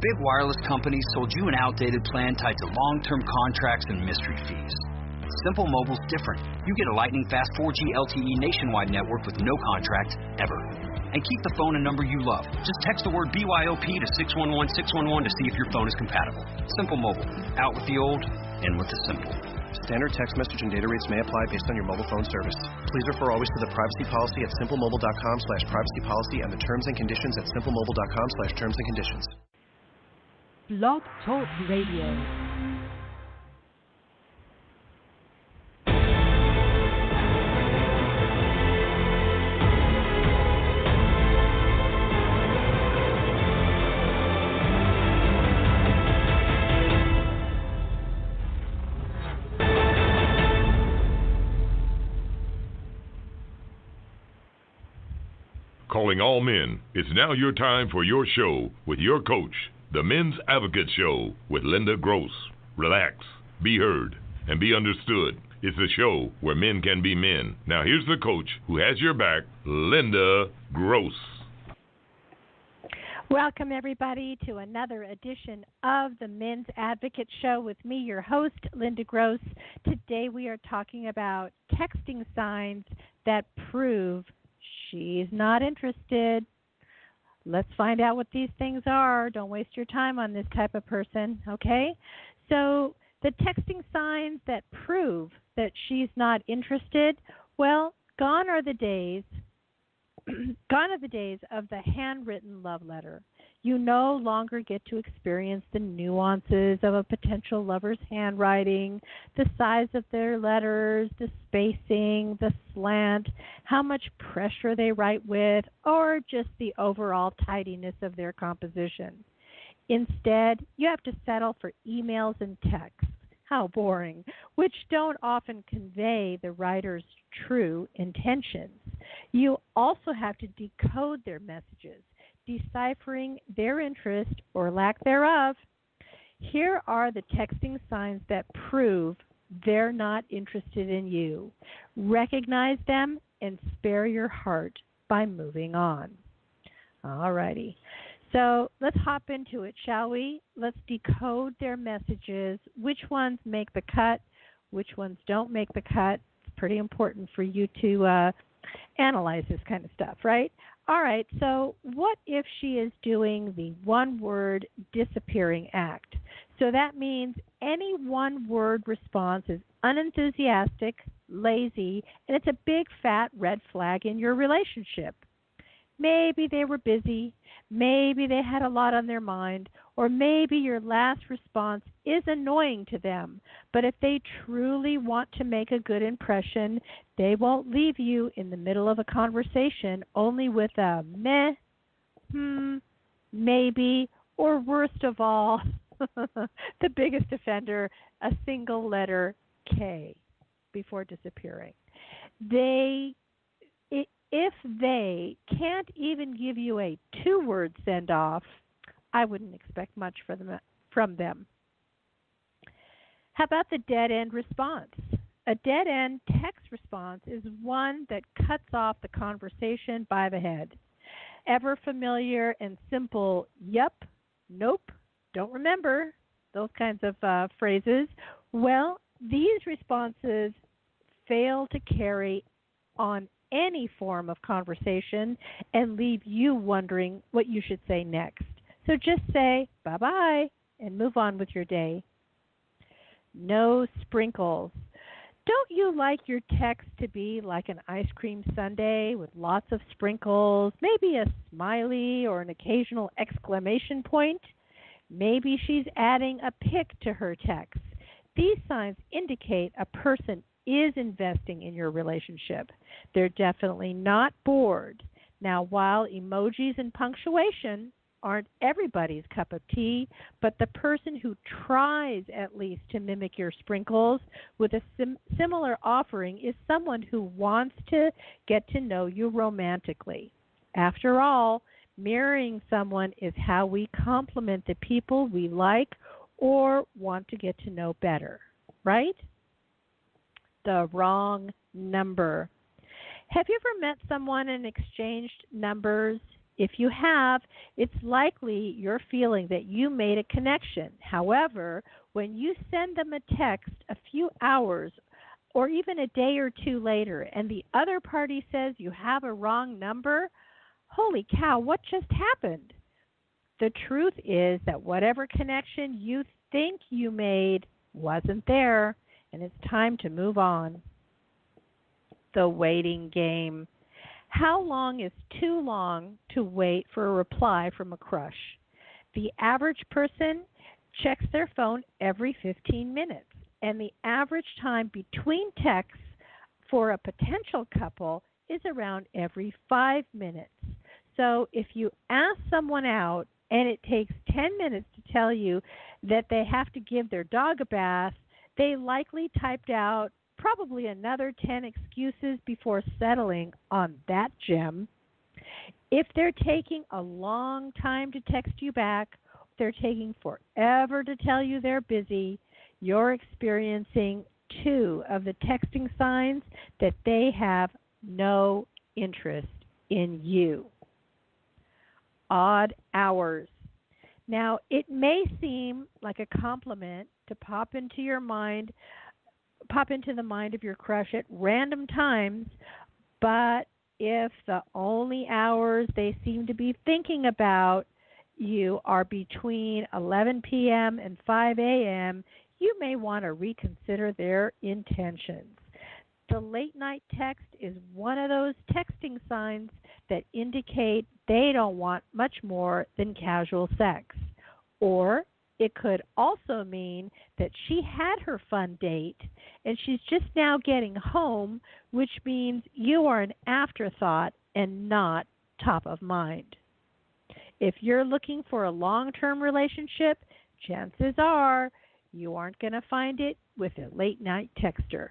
Big wireless companies sold you an outdated plan tied to long-term contracts and mystery fees. Simple Mobile's different. You get a lightning-fast 4G LTE nationwide network with no contract, ever. And keep the phone and number you love. Just text the word BYOP to 611-611 to see if your phone is compatible. Simple Mobile. Out with the old, in with the simple. Standard text message and data rates may apply based on your mobile phone service. Please refer always to the privacy policy at simplemobile.com/privacy policy and the terms and conditions at simplemobile.com/terms and conditions. Blog Talk Radio. Calling all men, it's now your time for your show with your coach, the Men's Advocate Show with Linda Gross. Relax, be heard, and be understood. It's a show where men can be men. Now here's the coach who has your back, Linda Gross. Welcome, everybody, to another edition of the Men's Advocate Show with me, your host, Linda Gross. Today we are talking about texting signs that prove she's not interested. Let's find out what these things are. Don't waste your time on this type of person, okay? So the texting signs that prove that she's not interested, well, gone are the days of the handwritten love letter. You no longer get to experience the nuances of a potential lover's handwriting, the size of their letters, the spacing, the slant, how much pressure they write with, or just the overall tidiness of their composition. Instead, you have to settle for emails and texts. How boring, which don't often convey the writer's true intentions. You also have to decode their messages, deciphering their interest or lack thereof. Here are the texting signs that prove they're not interested in you. Recognize them and spare your heart by moving on. All righty. So let's hop into it, shall we? Let's decode their messages. Which ones make the cut? Which ones don't make the cut? It's pretty important for you to analyze this kind of stuff, right? All right, so what if she is doing the one-word disappearing act? So that means any one-word response is unenthusiastic, lazy, and it's a big fat red flag in your relationship. Maybe they were busy, maybe they had a lot on their mind, or maybe your last response is annoying to them. But if they truly want to make a good impression, they won't leave you in the middle of a conversation only with a meh, maybe, or worst of all, the biggest offender, a single letter K before disappearing. If they can't even give you a two-word send-off, I wouldn't expect much from them. How about the dead-end response? A dead-end text response is one that cuts off the conversation by the head. Ever familiar and simple, yep, nope, don't remember, those kinds of phrases? Well, these responses fail to carry on any form of conversation and leave you wondering what you should say next. So just say bye-bye and move on with your day. No sprinkles. Don't you like your text to be like an ice cream sundae with lots of sprinkles, maybe a smiley or an occasional exclamation point? Maybe she's adding a pic to her text. These signs indicate a person is investing in your relationship. They're definitely not bored. Now, while emojis and punctuation aren't everybody's cup of tea, but the person who tries at least to mimic your sprinkles with a similar offering is someone who wants to get to know you romantically. After all, mirroring someone is how we compliment the people we like or want to get to know better, right? The wrong number. Have you ever met someone and exchanged numbers? If you have, it's likely you're feeling that you made a connection. However, when you send them a text a few hours or even a day or two later and the other party says you have a wrong number, holy cow, what just happened? The truth is that whatever connection you think you made wasn't there, and it's time to move on. The waiting game. How long is too long to wait for a reply from a crush? The average person checks their phone every 15 minutes, and the average time between texts for a potential couple is around every 5 minutes. So if you ask someone out and it takes 10 minutes to tell you that they have to give their dog a bath, they likely typed out probably another 10 excuses before settling on that gem. If they're taking a long time to text you back, they're taking forever to tell you they're busy, you're experiencing two of the texting signs that they have no interest in you. Odd hours. Now, it may seem like a compliment to pop into the mind of your crush at random times, but if the only hours they seem to be thinking about you are between 11 p.m. and 5 a.m., you may want to reconsider their intentions. The late night text is one of those texting signs that indicate they don't want much more than casual sex. Or it could also mean that she had her fun date and she's just now getting home, which means you are an afterthought and not top of mind. If you're looking for a long-term relationship, chances are you aren't going to find it with a late-night texter.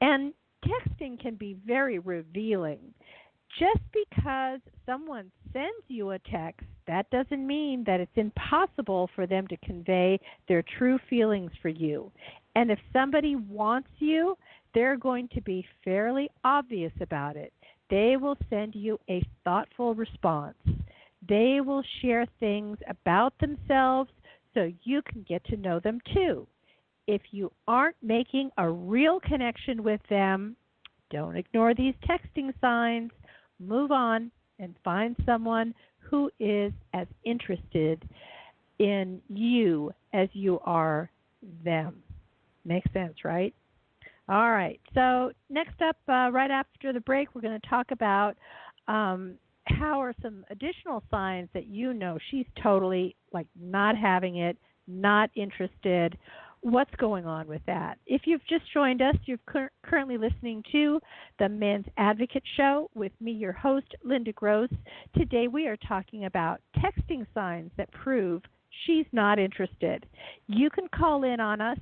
And texting can be very revealing. Just because someone sends you a text, that doesn't mean that it's impossible for them to convey their true feelings for you. And if somebody wants you, they're going to be fairly obvious about it. They will send you a thoughtful response. They will share things about themselves so you can get to know them too. If you aren't making a real connection with them, don't ignore these texting signs. Move on and find someone who is as interested in you as you are them. Makes sense, right? All right. So next up, right after the break, we're going to talk about how are some additional signs that you know she's totally like not having it, not interested. What's going on with that? If you've just joined us, you're currently listening to the Men's Advocate Show with me, your host, Linda Gross. Today we are talking about texting signs that prove she's not interested. You can call in on us,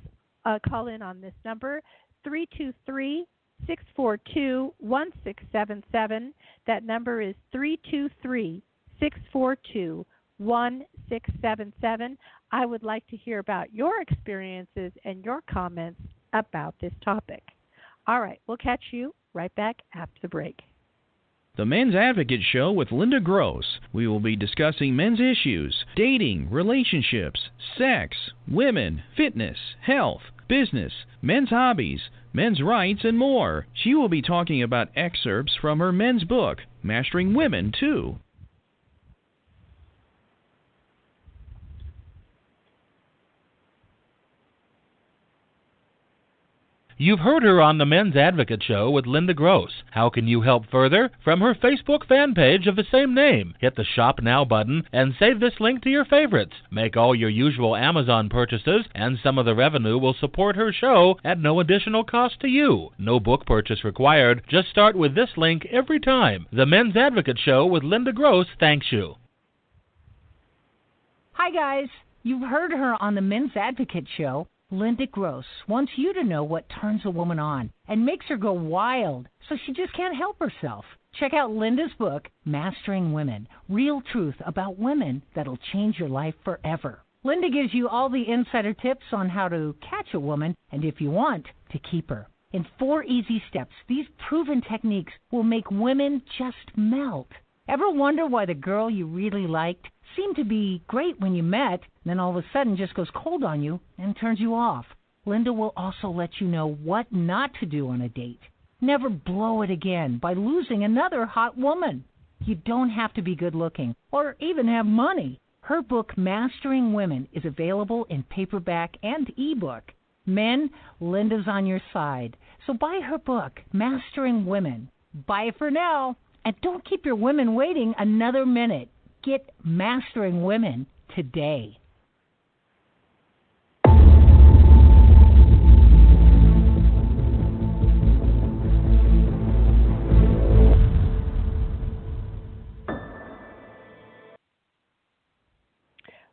call in on this number, 323-642-1677. That number is 323-642-1677. I would like to hear about your experiences and your comments about this topic. All right, we'll catch you right back after the break. The Men's Advocate Show with Linda Gross. We will be discussing men's issues, dating, relationships, sex, women, fitness, health, business, men's hobbies, men's rights, and more. She will be talking about excerpts from her men's book, Mastering Women, too. You've heard her on the Men's Advocate Show with Linda Gross. How can you help further? From her Facebook fan page of the same name. Hit the Shop Now button and save this link to your favorites. Make all your usual Amazon purchases, and some of the revenue will support her show at no additional cost to you. No book purchase required. Just start with this link every time. The Men's Advocate Show with Linda Gross thanks you. Hi, guys. You've heard her on the Men's Advocate Show. Linda Gross wants you to know what turns a woman on and makes her go wild so she just can't help herself. Check out Linda's book, Mastering Women, Real Truth About Women That'll Change Your Life Forever. Linda gives you all the insider tips on how to catch a woman and, if you want, to keep her. In 4 easy steps, these proven techniques will make women just melt. Ever wonder why the girl you really liked seemed to be great when you met, then all of a sudden just goes cold on you and turns you off? Linda will also let you know what not to do on a date. Never blow it again by losing another hot woman. You don't have to be good looking or even have money. Her book, Mastering Women, is available in paperback and ebook. Men, Linda's on your side. So buy her book, Mastering Women. Buy it for now. And don't keep your women waiting another minute. Get Mastering Women today.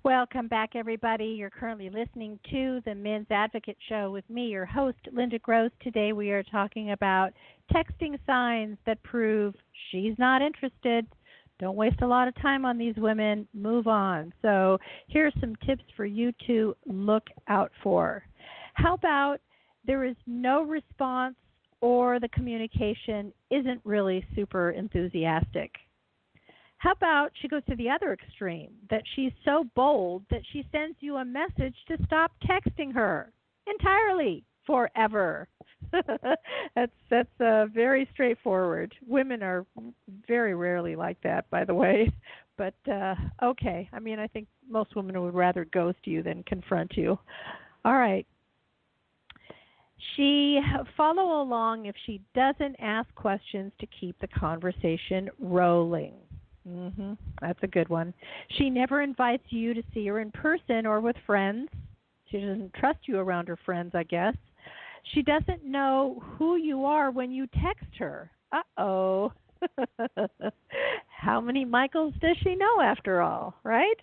Welcome back, everybody. You're currently listening to the Men's Advocate Show with me, your host, Linda Gross. Today we are talking about texting signs that prove she's not interested. Don't waste a lot of time on these women. Move on. So here's some tips for you to look out for. How about there is no response or the communication isn't really super enthusiastic? How about she goes to the other extreme, that she's so bold that she sends you a message to stop texting her entirely, forever. That's very straightforward. Women are very rarely like that, by the way. But, okay. I mean, I think most women would rather ghost you than confront you. All right. Follow along if she doesn't ask questions to keep the conversation rolling. That's a good one. She never invites you to see her in person or with friends. She doesn't trust you around her friends, I guess. She doesn't know who you are when you text her. Uh-oh. How many Michaels does she know after all, right?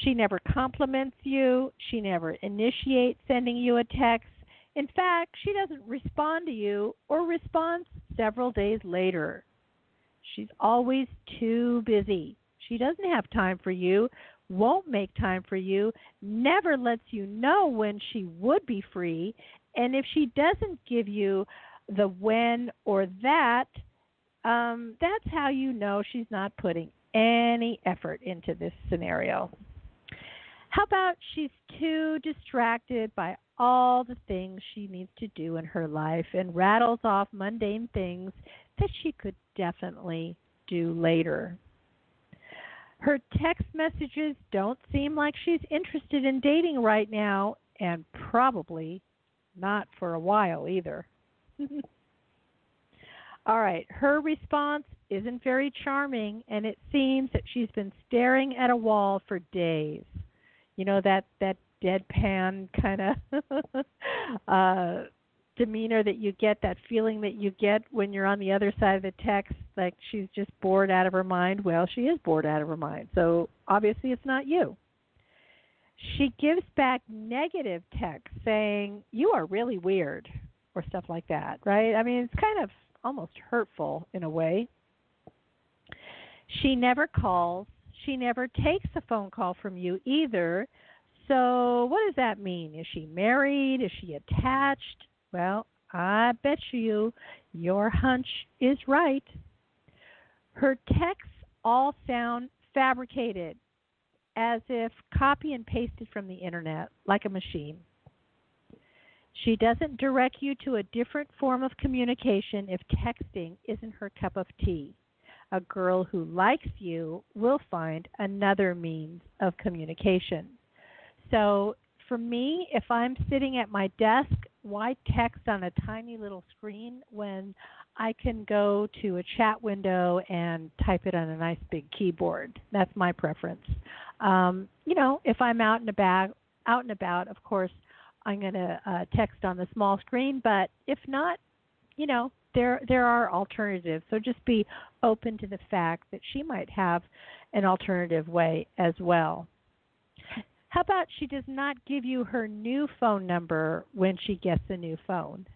She never compliments you. She never initiates sending you a text. In fact, she doesn't respond to you or responds several days later. She's always too busy. She doesn't have time for you, won't make time for you, never lets you know when she would be free, and if she doesn't give you the when or that, that's how you know she's not putting any effort into this scenario. How about she's too distracted by all the things she needs to do in her life and rattles off mundane things that she could definitely do later. Her text messages don't seem like she's interested in dating right now, and probably not for a while either. All right, her response isn't very charming, and it seems that she's been staring at a wall for days. You know, that deadpan kind of demeanor that you get, that feeling that you get when you're on the other side of the text, like she's just bored out of her mind. Well, she is bored out of her mind, so obviously it's not you. She gives back negative text saying, "You are really weird," or stuff like that, right? I mean, it's kind of almost hurtful in a way. She never calls. She never takes a phone call from you either. So what does that mean? Is she married? Is she attached? Well, I bet you your hunch is right. Her texts all sound fabricated, as if copy and pasted from the internet, like a machine. She doesn't direct you to a different form of communication if texting isn't her cup of tea. A girl who likes you will find another means of communication. So for me, if I'm sitting at my desk, why text on a tiny little screen when I can go to a chat window and type it on a nice big keyboard? That's my preference. If I'm out and about, of course, I'm going to text on the small screen. But if not, there are alternatives. So just be open to the fact that she might have an alternative way as well. How about she does not give you her new phone number when she gets a new phone?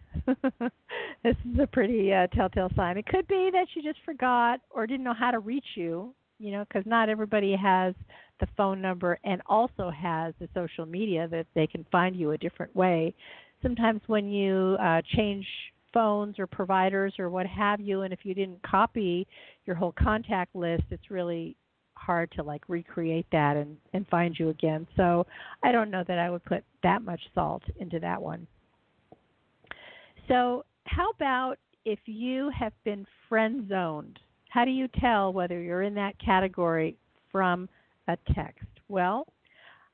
This is a pretty telltale sign. It could be that she just forgot or didn't know how to reach you, because not everybody has the phone number and also has the social media that they can find you a different way. Sometimes when you change phones or providers or what have you, and if you didn't copy your whole contact list, it's really hard to like recreate that and find you again. So I don't know that I would put that much salt into that one. So how about if you have been friend zoned? How do you tell whether you're in that category from a text? Well,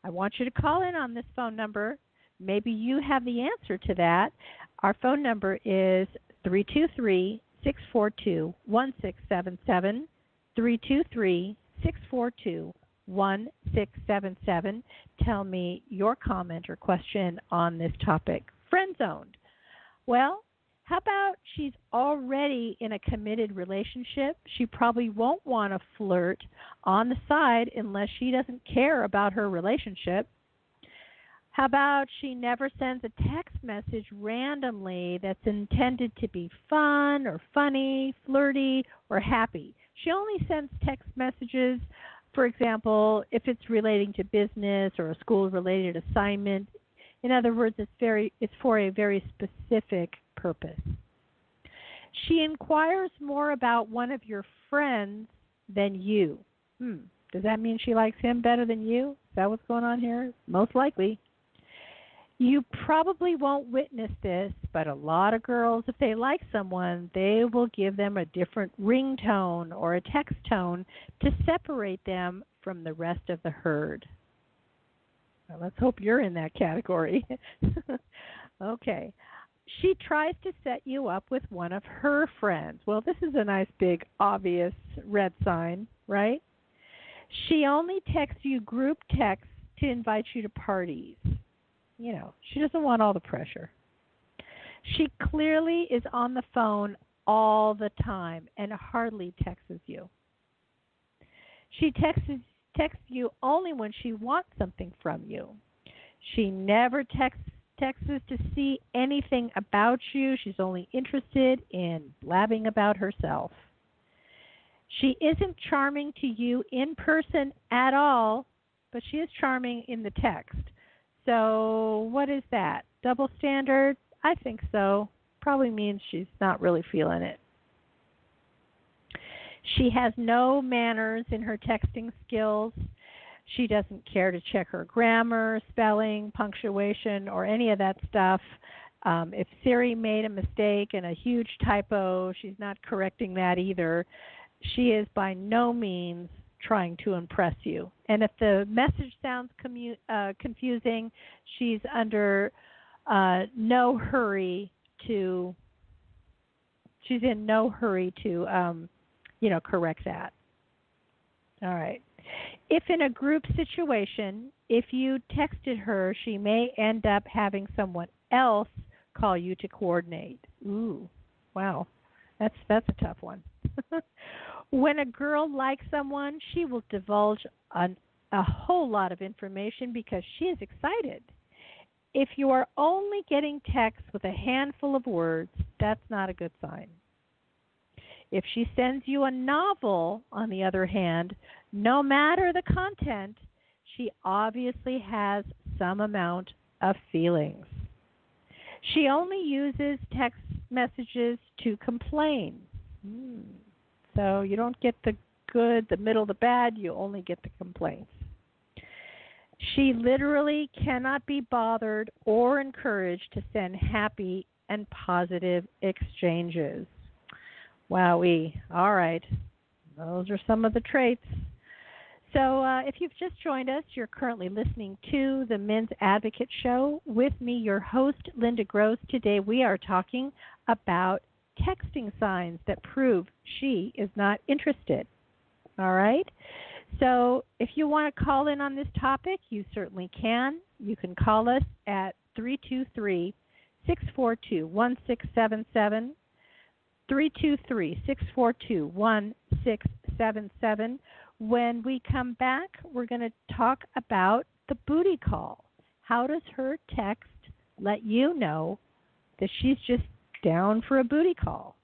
I want you to call in on this phone number. Maybe you have the answer to that. Our phone number is 323-642-1677, 323-642-1677. Tell me your comment or question on this topic. Friend zoned. Well, how about she's already in a committed relationship? She probably won't want to flirt on the side unless she doesn't care about her relationship. How about she never sends a text message randomly that's intended to be fun or funny, flirty, or happy? She only sends text messages, for example, if it's relating to business or a school-related assignment. In other words, it's for a very specific purpose. She inquires more about one of your friends than you. Does that mean she likes him better than you? Is that what's going on here? Most likely. You probably won't witness this, but a lot of girls, if they like someone, they will give them a different ringtone or a text tone to separate them from the rest of the herd. Well, let's hope you're in that category. Okay. She tries to set you up with one of her friends. Well, this is a nice, big, obvious red sign, right? She only texts you group texts to invite you to parties. You know, she doesn't want all the pressure. She clearly is on the phone all the time and hardly texts you. She texts you only when she wants something from you. She never texts to see anything about you. She's only interested in blabbing about herself. She isn't charming to you in person at all, but she is charming in the text. So what is that? Double standard? I think so. Probably means she's not really feeling it. She has no manners in her texting skills. She doesn't care to check her grammar, spelling, punctuation, or any of that stuff. If Siri made a mistake and a huge typo, she's not correcting that either. She is by no means trying to impress you. And if the message sounds confusing, she's under no hurry to. She's in no hurry to, correct that. All right. If in a group situation, if you texted her, she may end up having someone else call you to coordinate. Ooh, wow. That's a tough one. When a girl likes someone, she will divulge a whole lot of information because she is excited. If you are only getting texts with a handful of words, that's not a good sign. If she sends you a novel, on the other hand, no matter the content, she obviously has some amount of feelings. She only uses text messages to complain. So you don't get the good, the middle, the bad, you only get the complaints. She literally cannot be bothered or encouraged to send happy and positive exchanges. Wowee. All right. Those are some of the traits. So if you've just joined us, you're currently listening to the Men's Advocate Show with me, your host, Linda Gross. Today we are talking about texting signs that prove she is not interested. All right? So if you want to call in on this topic, you certainly can. You can call us at 323-642-1677, 323-642-1677. When we come back, we're going to talk about the booty call. How does her text let you know that she's just down for a booty call?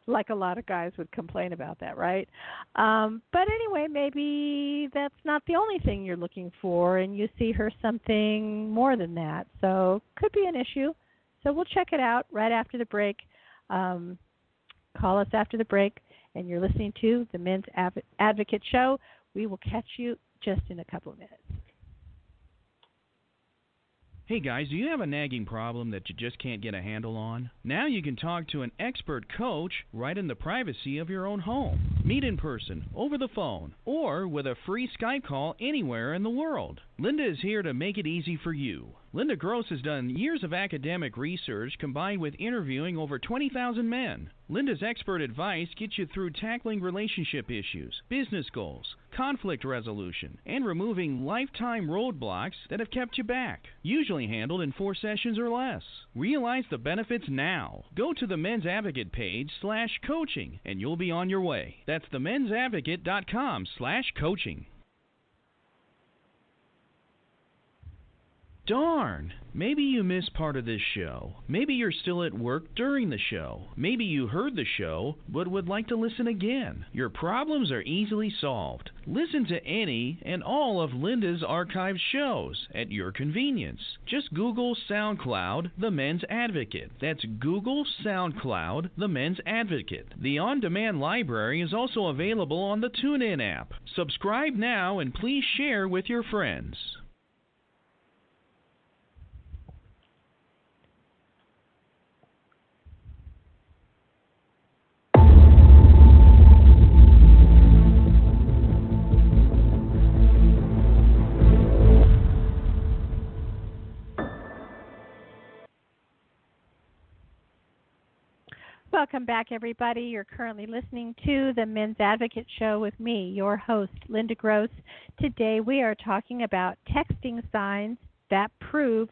Like a lot of guys would complain about that, right? But anyway, maybe that's not the only thing you're looking for, and you see her something more than that. So could be an issue. So we'll check it out right after the break. Call us after the break, and you're listening to the Men's Advocate Show. We will catch you just in a couple of minutes. Hey guys, do you have a nagging problem that you just can't get a handle on? Now you can talk to an expert coach right in the privacy of your own home. Meet in person, over the phone, or with a free Skype call anywhere in the world. Linda is here to make it easy for you. Linda Gross has done years of academic research combined with interviewing over 20,000 men. Linda's expert advice gets you through tackling relationship issues, business goals, conflict resolution, and removing lifetime roadblocks that have kept you back. Usually handled in 4 sessions or less. Realize the benefits now. Go to the Men's Advocate page /coaching and you'll be on your way. That's themensadvocate.com/coaching. Darn! Maybe you missed part of this show. Maybe you're still at work during the show. Maybe you heard the show but would like to listen again. Your problems are easily solved. Listen to any and all of Linda's archived shows at your convenience. Just Google SoundCloud The Men's Advocate. That's Google SoundCloud The Men's Advocate. The on-demand library is also available on the TuneIn app. Subscribe now and please share with your friends. Welcome back, everybody. You're currently listening to the Men's Advocate Show with me, your host, Linda Gross. Today we are talking about texting signs that prove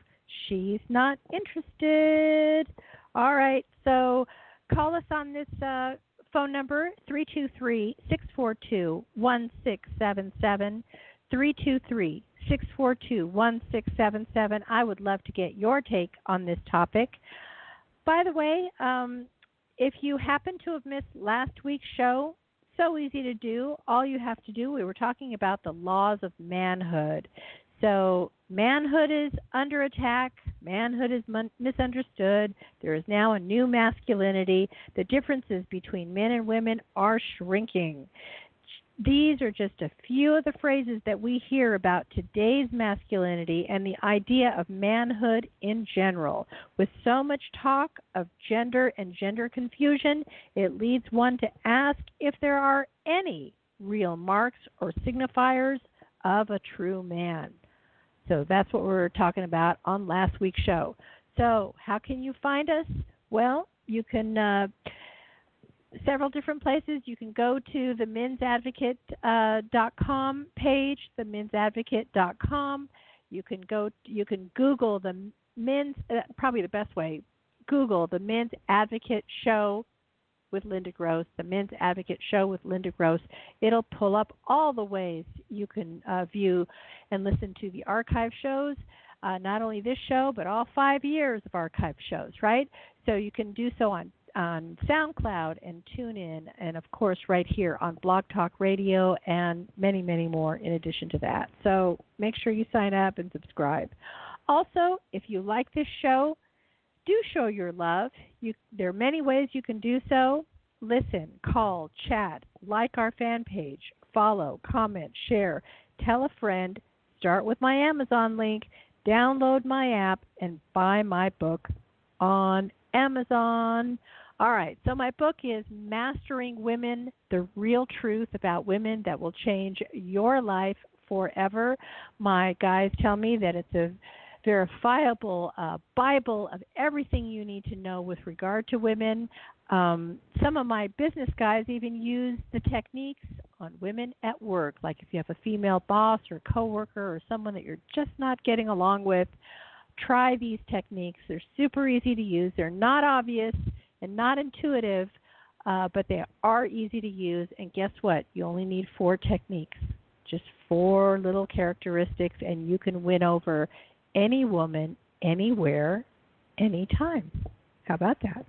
she's not interested. All right, so call us on this phone number, 323-642-1677, 323-642-1677. I would love to get your take on this topic. By the way, if you happen to have missed last week's show, so easy to do. All you have to do, we were talking about the laws of manhood. So manhood is under attack. Manhood is misunderstood. There is now a new masculinity. The differences between men and women are shrinking. These are just a few of the phrases that we hear about today's masculinity and the idea of manhood in general. With so much talk of gender and gender confusion, it leads one to ask if there are any real marks or signifiers of a true man. So that's what we were talking about on last week's show. So how can you find us? Well, you can several different places. You can go to the mensadvocate.com page, themensadvocate.com. You can Google the men's, probably the best way, Google the Men's Advocate Show with Linda Gross, the Men's Advocate Show with Linda Gross. It'll pull up all the ways you can view and listen to the archive shows, not only this show, but all 5 years of archive shows, right? So you can do so on SoundCloud and TuneIn, and of course right here on Blog Talk Radio, and many, many more in addition to that. So make sure you sign up and subscribe. Also, if you like this show, do show your love. There are many ways you can do so. Listen, call, chat, like our fan page, follow, comment, share, tell a friend, start with my Amazon link, download my app, and buy my book on Amazon. All right, so my book is Mastering Women, The Real Truth About Women That Will Change Your Life Forever. My guys tell me that it's a verifiable Bible of everything you need to know with regard to women. Some of my business guys even use the techniques on women at work, like if you have a female boss or coworker or someone that you're just not getting along with, try these techniques. They're super easy to use. They're not obvious and not intuitive, but they are easy to use. And guess what? You only need 4 techniques, just 4 little characteristics, and you can win over any woman, anywhere, anytime. How about that?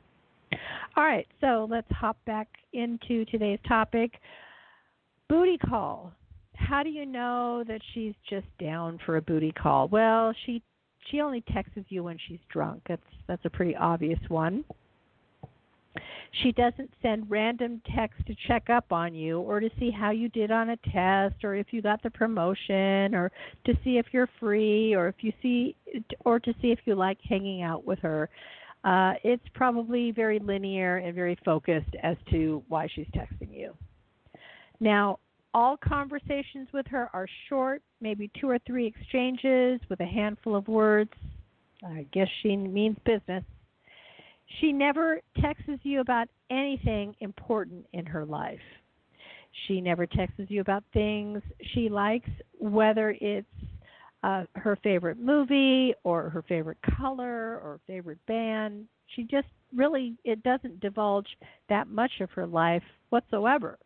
All right, so let's hop back into today's topic. Booty call. How do you know that she's just down for a booty call? Well, she She only texts you when she's drunk. That's a pretty obvious one. She doesn't send random texts to check up on you or to see how you did on a test or if you got the promotion or to see if you're free or to see if you like hanging out with her. It's probably very linear and very focused as to why she's texting you. Now, all conversations with her are short, maybe 2 or 3 exchanges with a handful of words. I guess she means business. She never texts you about anything important in her life. She never texts you about things she likes, whether it's her favorite movie or her favorite color or favorite band. She just really, it doesn't divulge that much of her life whatsoever.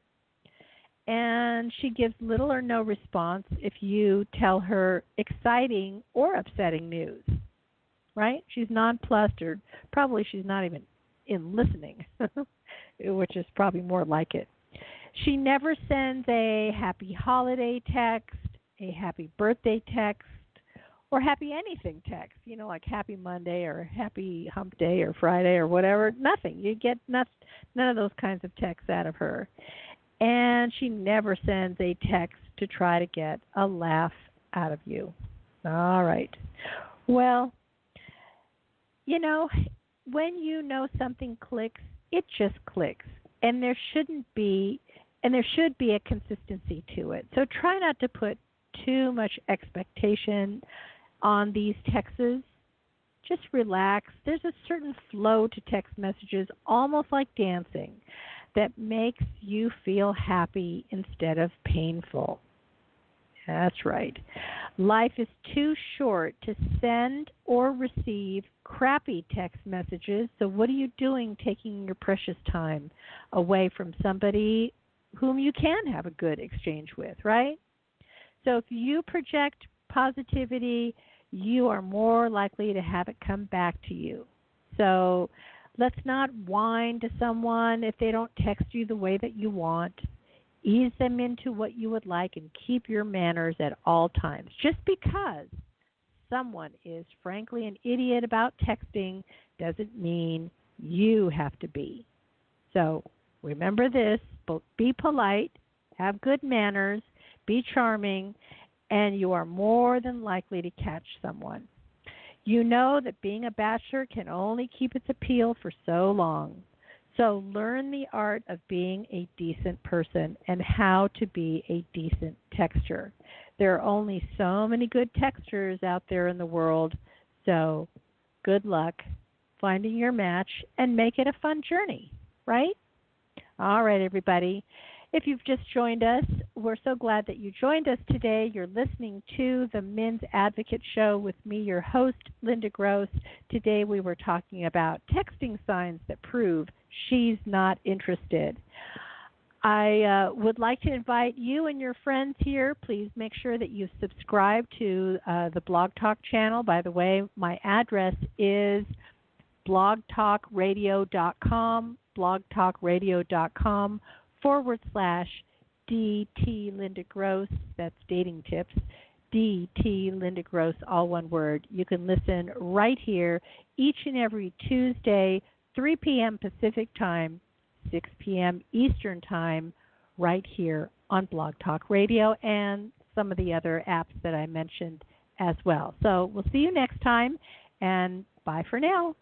And she gives little or no response if you tell her exciting or upsetting news. Right? She's nonplussed, or probably she's not even in listening, which is probably more like it. She never sends a happy holiday text, a happy birthday text, or happy anything text, like happy Monday or happy hump day or Friday or whatever. Nothing. You get none of those kinds of texts out of her. And she never sends a text to try to get a laugh out of you. All right. Well, when you know something clicks, it just clicks. And there should be a consistency to it. So try not to put too much expectation on these texts. Just relax. There's a certain flow to text messages, almost like dancing, that makes you feel happy instead of painful. That's right. Life is too short to send or receive crappy text messages. So what are you doing taking your precious time away from somebody whom you can have a good exchange with, right? So if you project positivity, you are more likely to have it come back to you. So let's not whine to someone if they don't text you the way that you want. Ease them into what you would like and keep your manners at all times. Just because someone is frankly an idiot about texting doesn't mean you have to be. So remember this, be polite, have good manners, be charming, and you are more than likely to catch someone. You know that being a bachelor can only keep its appeal for so long. So learn the art of being a decent person and how to be a decent texter. There are only so many good texters out there in the world, so good luck finding your match and make it a fun journey, right? All right, everybody. If you've just joined us, we're so glad that you joined us today. You're listening to the Men's Advocate Show with me, your host, Linda Gross. Today we were talking about texting signs that prove she's not interested. I would like to invite you and your friends here. Please make sure that you subscribe to the Blog Talk channel. By the way, my address is blogtalkradio.com, blogtalkradio.com/DT Linda Gross. That's dating tips. DT Linda Gross, all one word. You can listen right here each and every Tuesday, 3 p.m. Pacific Time, 6 p.m. Eastern Time, right here on Blog Talk Radio and some of the other apps that I mentioned as well. So we'll see you next time, and bye for now.